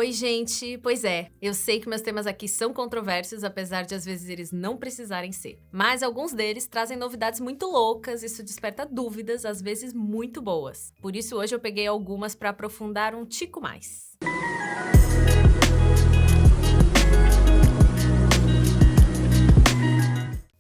Oi, gente! Pois é, eu sei que meus temas aqui são controversos, apesar de às vezes eles não precisarem ser. Mas alguns deles trazem novidades muito loucas, isso desperta dúvidas, às vezes muito boas. Por isso hoje eu peguei algumas para aprofundar um tico mais.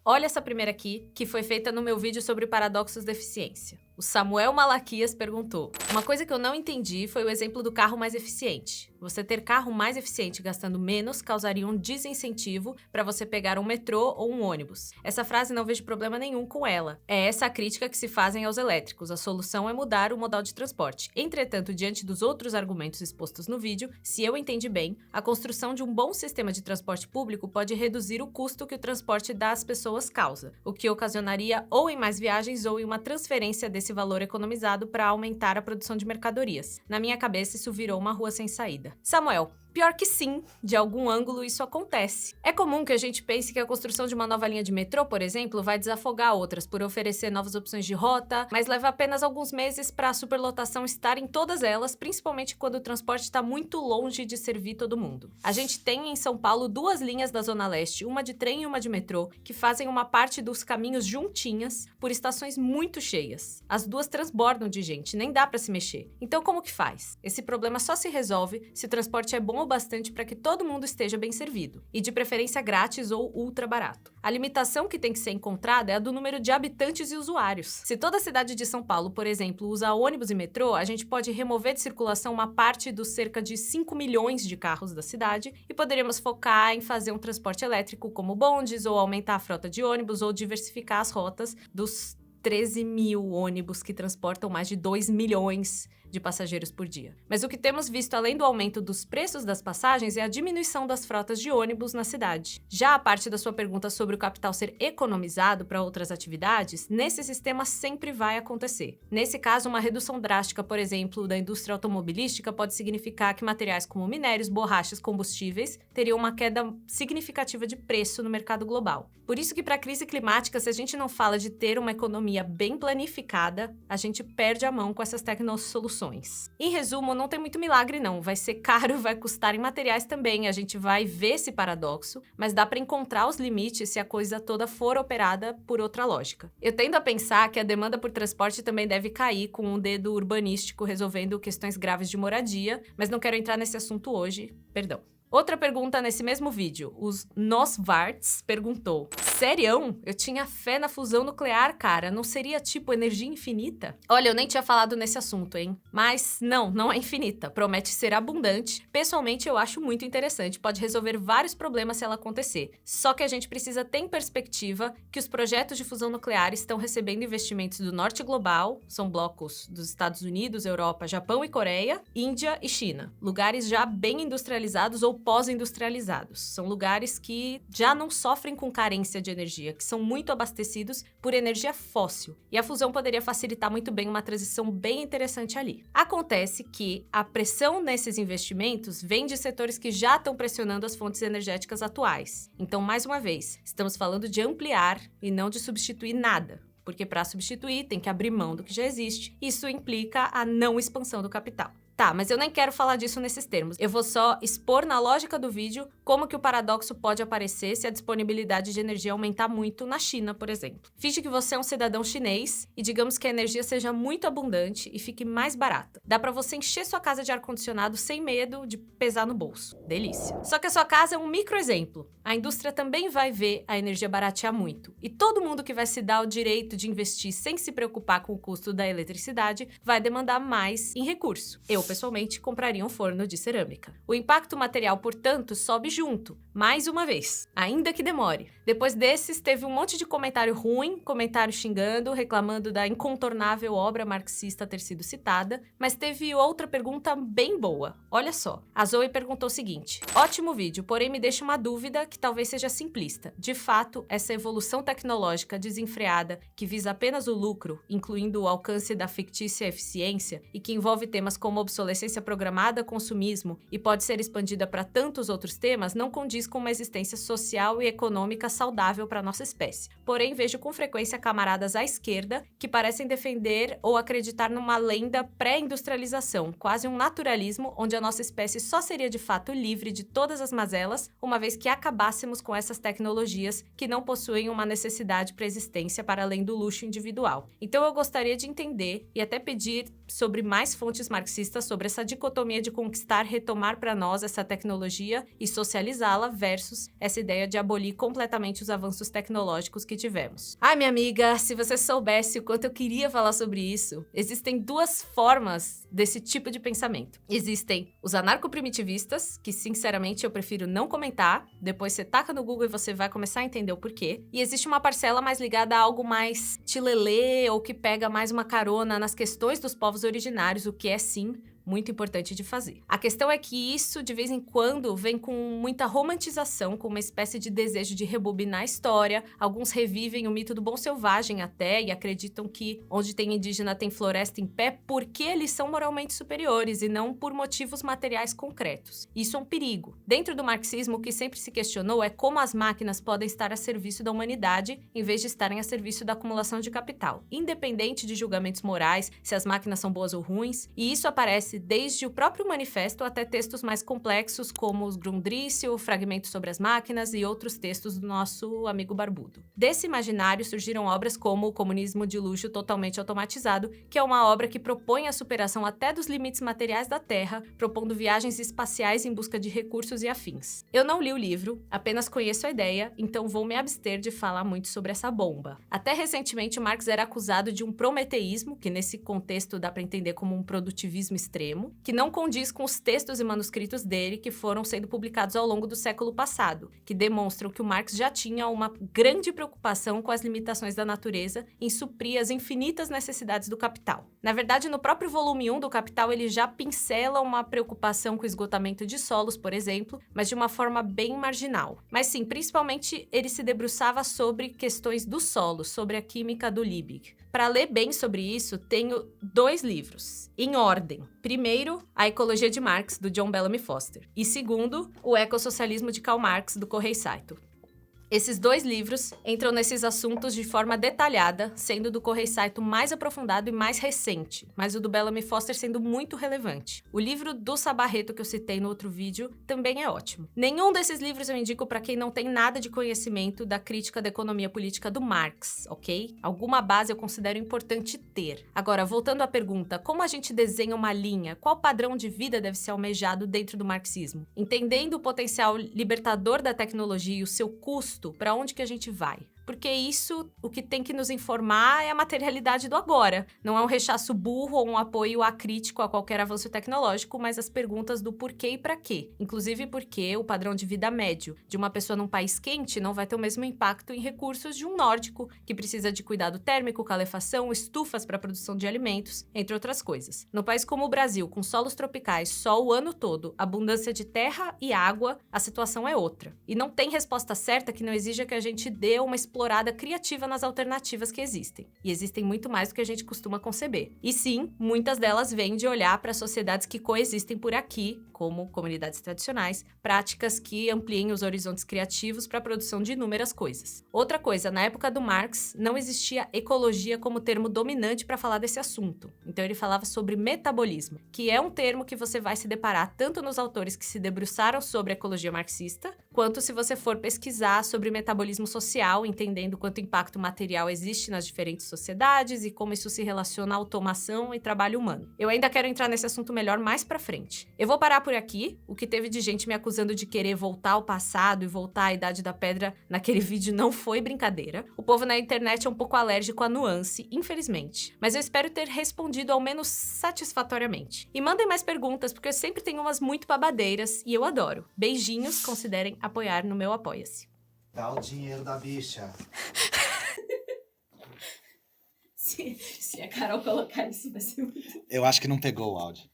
Olha essa primeira aqui, que foi feita no meu vídeo sobre paradoxos da eficiência. O Samuel Malaquias perguntou: uma coisa que eu não entendi foi o exemplo do carro mais eficiente. Você ter carro mais eficiente gastando menos causaria um desincentivo para você pegar um metrô ou um ônibus. Essa frase não vejo problema nenhum com ela. É essa a crítica que se fazem aos elétricos. A solução é mudar o modal de transporte. Entretanto, diante dos outros argumentos expostos no vídeo, se eu entendi bem, a construção de um bom sistema de transporte público pode reduzir o custo que o transporte das pessoas causa, o que ocasionaria ou em mais viagens ou em uma transferência desse valor economizado para aumentar a produção de mercadorias. Na minha cabeça, isso virou uma rua sem saída. Samuel, pior que sim, de algum ângulo isso acontece. É comum que a gente pense que a construção de uma nova linha de metrô, por exemplo, vai desafogar outras por oferecer novas opções de rota, mas leva apenas alguns meses para a superlotação estar em todas elas, principalmente quando o transporte está muito longe de servir todo mundo. A gente tem em São Paulo duas linhas da Zona Leste, uma de trem e uma de metrô, que fazem uma parte dos caminhos juntinhas por estações muito cheias. As duas transbordam de gente, nem dá para se mexer. Então como que faz? Esse problema só se resolve se o transporte é bom o bastante para que todo mundo esteja bem servido, e de preferência grátis ou ultra barato. A limitação que tem que ser encontrada é a do número de habitantes e usuários. Se toda a cidade de São Paulo, por exemplo, usa ônibus e metrô, a gente pode remover de circulação uma parte dos cerca de 5 milhões de carros da cidade e poderíamos focar em fazer um transporte elétrico como bondes, ou aumentar a frota de ônibus, ou diversificar as rotas dos 13 mil ônibus que transportam mais de 2 milhões de passageiros por dia. Mas o que temos visto além do aumento dos preços das passagens é a diminuição das frotas de ônibus na cidade. Já a parte da sua pergunta sobre o capital ser economizado para outras atividades, nesse sistema sempre vai acontecer. Nesse caso, uma redução drástica, por exemplo, da indústria automobilística pode significar que materiais como minérios, borrachas, combustíveis teriam uma queda significativa de preço no mercado global. Por isso que para a crise climática, se a gente não fala de ter uma economia bem planificada, a gente perde a mão com essas tecnosoluções. Em resumo, não tem muito milagre não, vai ser caro, vai custar em materiais também, a gente vai ver esse paradoxo, mas dá para encontrar os limites se a coisa toda for operada por outra lógica. Eu tendo a pensar que a demanda por transporte também deve cair com um dedo urbanístico resolvendo questões graves de moradia, mas não quero entrar nesse assunto hoje, perdão. Outra pergunta nesse mesmo vídeo, os Nosvarts perguntou: Sério? Eu tinha fé na fusão nuclear, cara, não seria tipo energia infinita? Olha, eu nem tinha falado nesse assunto, hein? Mas não é infinita, promete ser abundante. Pessoalmente eu acho muito interessante, pode resolver vários problemas se ela acontecer. Só que a gente precisa ter em perspectiva que os projetos de fusão nuclear estão recebendo investimentos do norte global, são blocos dos Estados Unidos, Europa, Japão e Coreia, Índia e China, lugares já bem industrializados ou pós-industrializados. São lugares que já não sofrem com carência de energia, que são muito abastecidos por energia fóssil. E a fusão poderia facilitar muito bem uma transição bem interessante ali. Acontece que a pressão nesses investimentos vem de setores que já estão pressionando as fontes energéticas atuais. Então, mais uma vez, estamos falando de ampliar e não de substituir nada. Porque para substituir tem que abrir mão do que já existe. Isso implica a não expansão do capital. Tá, mas eu nem quero falar disso nesses termos. Eu vou só expor na lógica do vídeo como que o paradoxo pode aparecer se a disponibilidade de energia aumentar muito na China, por exemplo. Finge que você é um cidadão chinês e digamos que a energia seja muito abundante e fique mais barata. Dá pra você encher sua casa de ar-condicionado sem medo de pesar no bolso. Delícia. Só que a sua casa é um microexemplo. A indústria também vai ver a energia baratear muito. E todo mundo que vai se dar o direito de investir sem se preocupar com o custo da eletricidade vai demandar mais em recurso. Eu, pessoalmente, compraria um forno de cerâmica. O impacto material, portanto, sobe junto, mais uma vez, ainda que demore. Depois desses, teve um monte de comentário ruim, comentário xingando, reclamando da incontornável obra marxista ter sido citada, mas teve outra pergunta bem boa. Olha só, a Zoe perguntou o seguinte: ótimo vídeo, porém me deixa uma dúvida que talvez seja simplista. De fato, essa evolução tecnológica desenfreada que visa apenas o lucro, incluindo o alcance da fictícia eficiência, e que envolve temas como obsolescência programada, consumismo e pode ser expandida para tantos outros temas, não condiz com uma existência social e econômica saudável para nossa espécie. Porém, vejo com frequência camaradas à esquerda que parecem defender ou acreditar numa lenda pré-industrialização, quase um naturalismo onde a nossa espécie só seria de fato livre de todas as mazelas, uma vez que acabássemos com essas tecnologias que não possuem uma necessidade para a existência para além do luxo individual. Então eu gostaria de entender e até pedir sobre mais fontes marxistas sobre essa dicotomia de conquistar, retomar para nós essa tecnologia e socializá-la versus essa ideia de abolir completamente os avanços tecnológicos que tivemos. Ai, minha amiga, se você soubesse o quanto eu queria falar sobre isso, existem duas formas desse tipo de pensamento. Existem os anarcoprimitivistas, que sinceramente eu prefiro não comentar, depois você taca no Google e você vai começar a entender o porquê. E existe uma parcela mais ligada a algo mais tilelê ou que pega mais uma carona nas questões dos povos originários, o que é sim muito importante de fazer. A questão é que isso, de vez em quando, vem com muita romantização, com uma espécie de desejo de rebobinar a história. Alguns revivem o mito do bom selvagem até e acreditam que onde tem indígena tem floresta em pé porque eles são moralmente superiores e não por motivos materiais concretos. Isso é um perigo. Dentro do marxismo, o que sempre se questionou é como as máquinas podem estar a serviço da humanidade em vez de estarem a serviço da acumulação de capital, independente de julgamentos morais, se as máquinas são boas ou ruins, e isso aparece desde o próprio manifesto até textos mais complexos como os Grundrisse, o Fragmentos sobre as Máquinas e outros textos do nosso amigo barbudo. Desse imaginário surgiram obras como O Comunismo de Luxo Totalmente Automatizado, que é uma obra que propõe a superação até dos limites materiais da Terra, propondo viagens espaciais em busca de recursos e afins. Eu não li o livro, apenas conheço a ideia, então vou me abster de falar muito sobre essa bomba. Até recentemente, Marx era acusado de um prometeísmo, que nesse contexto dá para entender como um produtivismo extremo, que não condiz com os textos e manuscritos dele que foram sendo publicados ao longo do século passado, que demonstram que o Marx já tinha uma grande preocupação com as limitações da natureza em suprir as infinitas necessidades do capital. Na verdade, no próprio volume 1 do Capital, ele já pincela uma preocupação com o esgotamento de solos, por exemplo, mas de uma forma bem marginal. Mas sim, principalmente ele se debruçava sobre questões do solo, sobre a química do Liebig. Para ler bem sobre isso, tenho 2 livros, em ordem. Primeiro, A Ecologia de Marx, do John Bellamy Foster. E segundo, O Ecossocialismo de Karl Marx, do Kohei Saito. Esses 2 livros entram nesses assuntos de forma detalhada, sendo o do Kohei Saito mais aprofundado e mais recente, mas o do Bellamy Foster sendo muito relevante. O livro do Sabarreto que eu citei no outro vídeo também é ótimo. Nenhum desses livros eu indico para quem não tem nada de conhecimento da crítica da economia política do Marx, ok? Alguma base eu considero importante ter. Agora, voltando à pergunta, como a gente desenha uma linha? Qual padrão de vida deve ser almejado dentro do marxismo? Entendendo o potencial libertador da tecnologia e o seu custo, para onde que a gente vai? Porque isso, o que tem que nos informar é a materialidade do agora. Não é um rechaço burro ou um apoio acrítico a qualquer avanço tecnológico, mas as perguntas do porquê e para quê. Inclusive porque o padrão de vida médio de uma pessoa num país quente não vai ter o mesmo impacto em recursos de um nórdico, que precisa de cuidado térmico, calefação, estufas para a produção de alimentos, entre outras coisas. No país como o Brasil, com solos tropicais, sol o ano todo, abundância de terra e água, a situação é outra. E não tem resposta certa que não exija que a gente dê uma explorada criativa nas alternativas que existem. E existem muito mais do que a gente costuma conceber. E sim, muitas delas vêm de olhar para sociedades que coexistem por aqui, como comunidades tradicionais, práticas que ampliem os horizontes criativos para a produção de inúmeras coisas. Outra coisa, na época do Marx, não existia ecologia como termo dominante para falar desse assunto. Então ele falava sobre metabolismo, que é um termo que você vai se deparar tanto nos autores que se debruçaram sobre a ecologia marxista, quanto se você for pesquisar sobre metabolismo social, entendendo quanto impacto material existe nas diferentes sociedades e como isso se relaciona à automação e trabalho humano. Eu ainda quero entrar nesse assunto melhor mais pra frente. Eu vou parar por aqui. O que teve de gente me acusando de querer voltar ao passado e voltar à Idade da Pedra naquele vídeo não foi brincadeira. O povo na internet é um pouco alérgico à nuance, infelizmente. Mas eu espero ter respondido ao menos satisfatoriamente. E mandem mais perguntas, porque eu sempre tenho umas muito babadeiras e eu adoro. Beijinhos, considerem apoiar no meu Apoia-se. Dá o dinheiro da bicha. Se a Carol colocar isso, vai ser muito... Eu acho que não pegou o áudio.